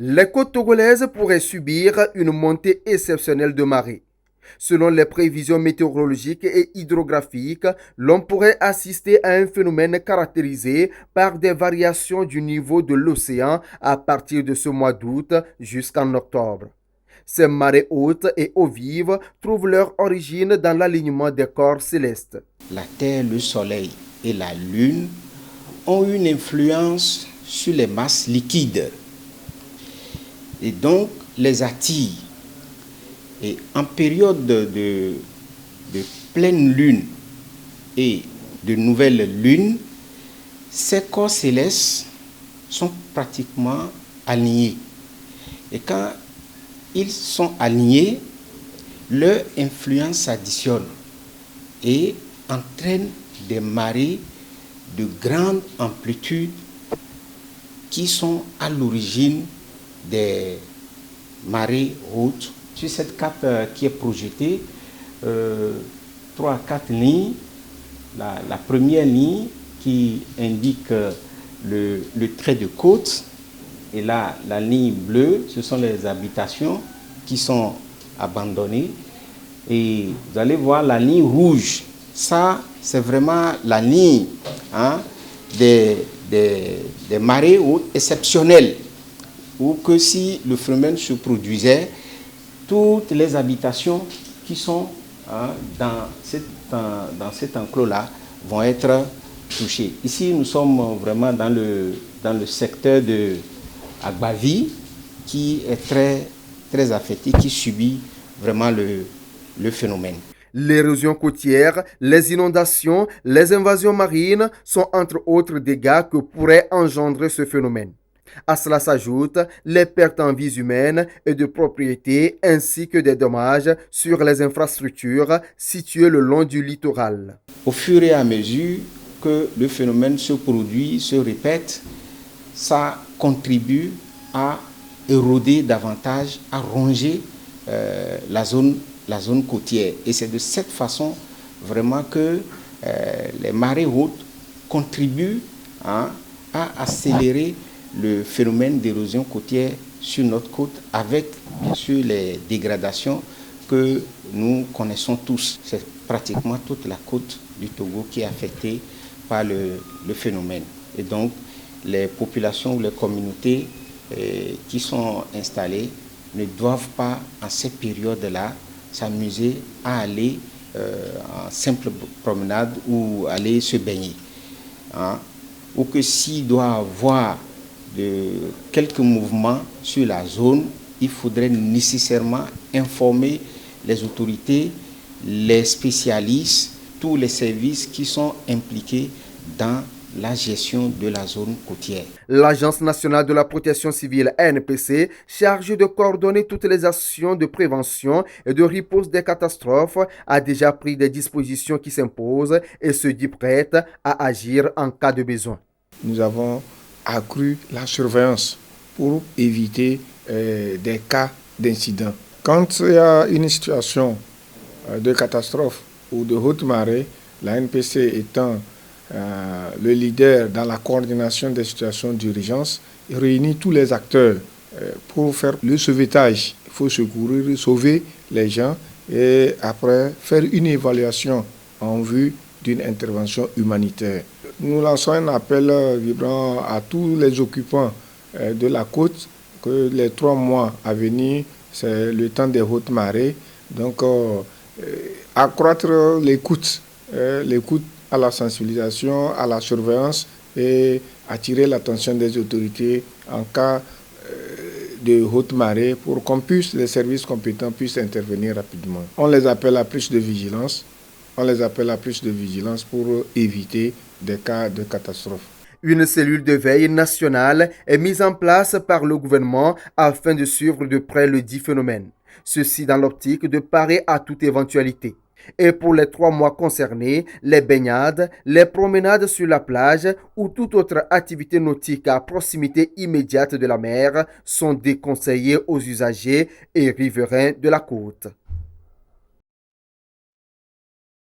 Les côtes togolaises pourraient subir une montée exceptionnelle de marée. Selon les prévisions météorologiques et hydrographiques, l'on pourrait assister à un phénomène caractérisé par des variations du niveau de l'océan à partir de ce mois d'août jusqu'en octobre. Ces marées hautes et eaux vives trouvent leur origine dans l'alignement des corps célestes. La Terre, le Soleil et la Lune ont une influence sur les masses liquides et donc les attirent. Et en période de pleine lune et de nouvelle lune, ces corps célestes sont pratiquement alignés. Et quand ils sont alignés, leur influence s'additionne et entraîne des marées de grande amplitude qui sont à l'origine des marées hautes. Sur cette carte qui est projetée, 3 à 4 lignes. La première ligne qui indique le trait de côte. Et là, la ligne bleue, ce sont les habitations qui sont abandonnées. Et vous allez voir la ligne rouge. Ça, c'est vraiment la ligne des marées hautes exceptionnelles. Ou que si le phénomène se produisait, toutes les habitations qui sont dans cet enclos-là vont être touchées. Ici, nous sommes vraiment dans le secteur de Agbavi, qui est très affecté, qui subit vraiment le phénomène. L'érosion côtière, les inondations, les invasions marines sont entre autres dégâts que pourrait engendrer ce phénomène. À cela s'ajoutent les pertes en vies humaines et de propriétés ainsi que des dommages sur les infrastructures situées le long du littoral. Au fur et à mesure que le phénomène se produit, se répète, ça contribue à éroder davantage, à ronger la zone côtière. Et c'est de cette façon vraiment que les marées hautes contribuent à accélérer le phénomène d'érosion côtière sur notre côte avec bien sûr les dégradations que nous connaissons tous. C'est pratiquement toute la côte du Togo qui est affectée par le phénomène. Et donc les populations ou les communautés qui sont installées ne doivent pas en ces périodes-là s'amuser à aller en simple promenade ou aller se baigner. Ou que s'il doit avoir quelques mouvements sur la zone, il faudrait nécessairement informer les autorités, les spécialistes, tous les services qui sont impliqués dans la gestion de la zone côtière. L'Agence nationale de la protection civile ANPC, chargée de coordonner toutes les actions de prévention et de riposte des catastrophes, a déjà pris des dispositions qui s'imposent et se dit prête à agir en cas de besoin. Nous avons accru la surveillance pour éviter des cas d'incident. Quand il y a une situation de catastrophe ou de haute marée, la ANPC étant le leader dans la coordination des situations d'urgence, réunit tous les acteurs pour faire le sauvetage. Il faut secourir, sauver les gens et après faire une évaluation en vue d'une intervention humanitaire. Nous lançons un appel vibrant à tous les occupants de la côte que les 3 mois à venir, c'est le temps des hautes marées. Donc, accroître l'écoute à la sensibilisation, à la surveillance et attirer l'attention des autorités en cas de haute marée pour qu'on puisse, les services compétents puissent intervenir rapidement. On les appelle à plus de vigilance. Pour éviter des cas de catastrophe. Une cellule de veille nationale est mise en place par le gouvernement afin de suivre de près le dit phénomène. Ceci dans l'optique de parer à toute éventualité. Et pour les 3 mois concernés, les baignades, les promenades sur la plage ou toute autre activité nautique à proximité immédiate de la mer sont déconseillées aux usagers et riverains de la côte.